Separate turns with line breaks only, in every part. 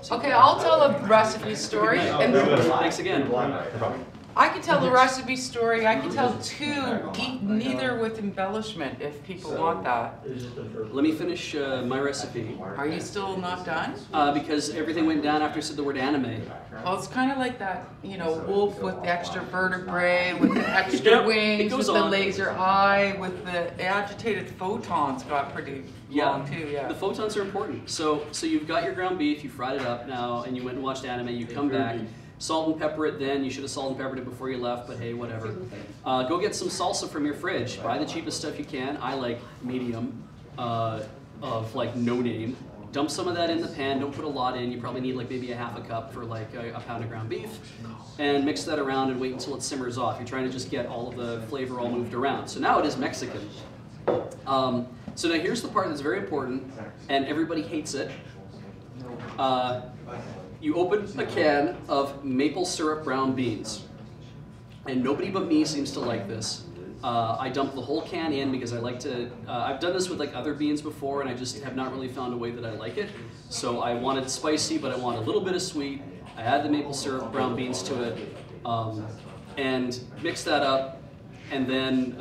Okay, I'll tell a recipe story. And
Thanks again.
I can tell the recipe story. I can tell two, neither with embellishment if people want that.
Let me finish my recipe.
Are you still not done?
Because everything went down after I said the word anime.
Well, it's kind of like that, you know, wolf with the extra vertebrae, with the extra
Yep,
wings,
goes
with the
on.
laser eye, with the agitated photons got pretty long too, yeah.
The photons are important. So you've got your ground beef, you fried it up now, and you went and watched anime, you come back, salt and pepper it then. You should have salt and peppered it before you left, but hey, whatever. Go get some salsa from your fridge. Buy the cheapest stuff you can. I like medium, of like no name. Dump some of that in the pan, don't put a lot in. You probably need like maybe a half a cup for like a pound of ground beef. And mix that around and wait until it simmers off. You're trying to just get all of the flavor all moved around. So now it is Mexican. So now here's the part that's very important, and everybody hates it. You open a can of maple syrup brown beans. And nobody but me seems to like this. I dump the whole can in because I like to, I've done this with like other beans before and I just have not really found a way that I like it. So I wanted spicy, but I want a little bit of sweet. I add the maple syrup brown beans to it and mix that up. And then,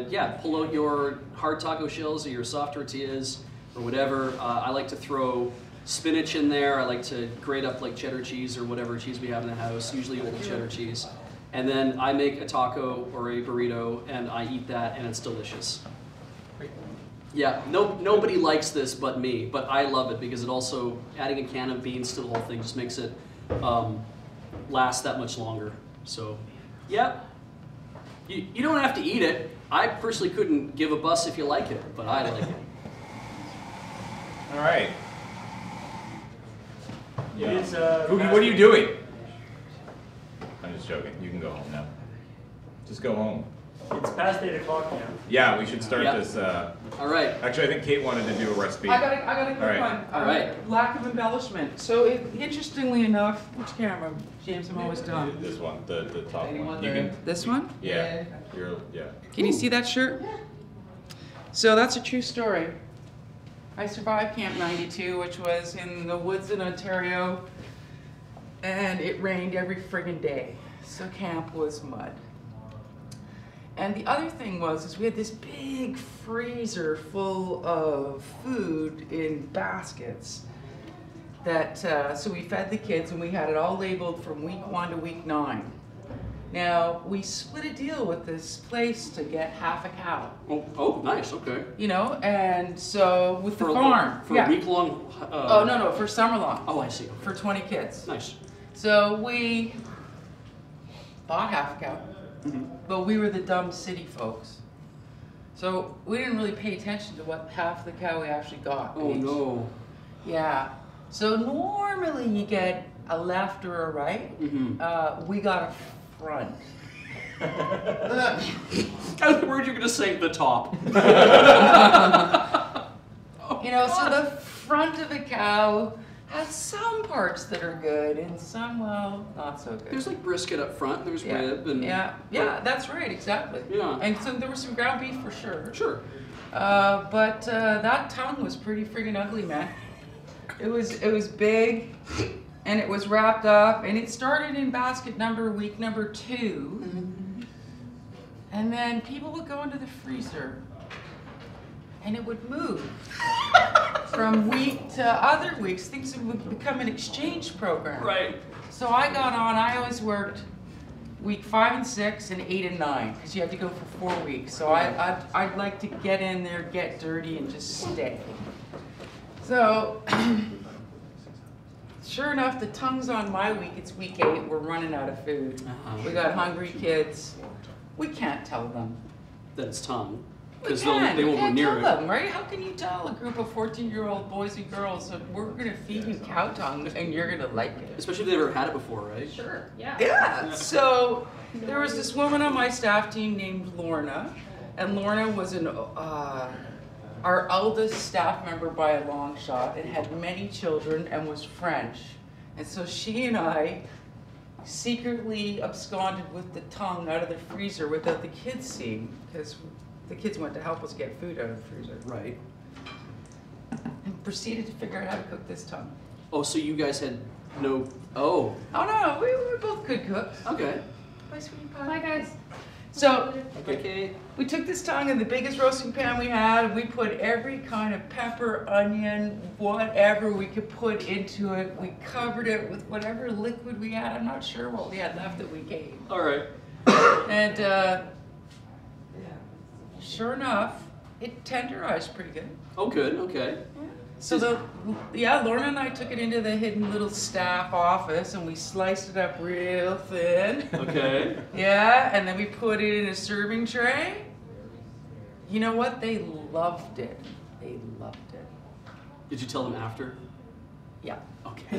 yeah, pull out your hard taco shells or your soft tortillas or whatever. I like to throw spinach in there. I like to grate up like cheddar cheese or whatever cheese we have in the house, usually old cheddar cheese. And then I make a taco or a burrito and I eat that and it's delicious. Yeah, nobody likes this but me, but I love it because it also, adding a can of beans to the whole thing just makes it last that much longer. So, yeah, you don't have to eat it. I personally couldn't give a bus if you like it, but I like it.
All right.
Yeah.
Pookie, what are you doing? I'm just joking. You can go home now. Just go home.
It's past 8 o'clock now.
Yeah, we should start this.
All right.
Actually, I think Kate wanted to do a recipe.
I got a quick
All right.
one.
All right.
Lack of embellishment. So interestingly enough, which camera? James, I'm always done.
This one, the top one. You can,
This one?
yeah.
Can you see that shirt? So that's a true story. I survived Camp 92, which was in the woods in Ontario, and it rained every friggin' day. So camp was mud. And the other thing was we had this big freezer full of food in baskets that, so we fed the kids and we had it all labeled from week 1 to week 9. Now, we split a deal with this place to get half a cow.
Oh, nice, okay.
You know, and so with the
For
farm.
For a week long?
Oh, no, for summer long.
Oh, I see. Okay.
For 20 kids.
Nice.
So we bought half a cow, but we were the dumb city folks. So we didn't really pay attention to what half the cow we actually got.
Oh, no.
Yeah. So normally you get a left or a right. We got a front.
I was worried you were going to say the top.
You know, so the front of a cow has some parts that are good and some, well, not so good.
There's like brisket up front, there's rib and...
Yeah, that's right, exactly.
Yeah.
And so there was some ground beef for sure.
Sure.
But that tongue was pretty friggin' ugly, man. It was big, and it was wrapped up, and it started in week number 2. And then people would go into the freezer, and it would move from week to other weeks. Things would become an exchange program.
Right.
So I got on, I always worked week 5 and 6 and 8 and 9, because you had to go for 4 weeks. So I'd like to get in there, get dirty, and just stay. So, sure enough, the tongue's on my week. It's week 8. We're running out of food. We got hungry kids. We can't tell them.
That it's tongue.
We
Because
can't.
they won't go near
tell
it.
them, right? How can you tell a group of 14-year-old boys and girls that we're going to feed you cow tongue and you're going to like it?
Especially if they've never had it before, right?
Sure, yeah. Yeah, so there was this woman on my staff team named Lorna, and Lorna was our eldest staff member by a long shot and had many children and was French. And so she and I secretly absconded with the tongue out of the freezer without the kids seeing, because the kids went to help us get food out of the freezer.
Right.
And proceeded to figure out how to cook this tongue.
Oh, so you guys had no. Oh,
Oh no, we were both good cooks.
okay.
Bye, sweetie pie.
Bye, guys.
So
Okay, Kate.
we took this tongue in the biggest roasting pan we had, and we put every kind of pepper, onion, whatever we could put into it. We covered it with whatever liquid we had. I'm not sure what we had left that we gave.
All right.
And sure enough, it tenderized pretty good.
Oh, good. Okay.
So Lorna and I took it into the hidden little staff office and we sliced it up real thin.
Okay.
Yeah, and then we put it in a serving tray. You know what? They loved it. They loved it.
Did you tell them after?
Yeah.
Okay.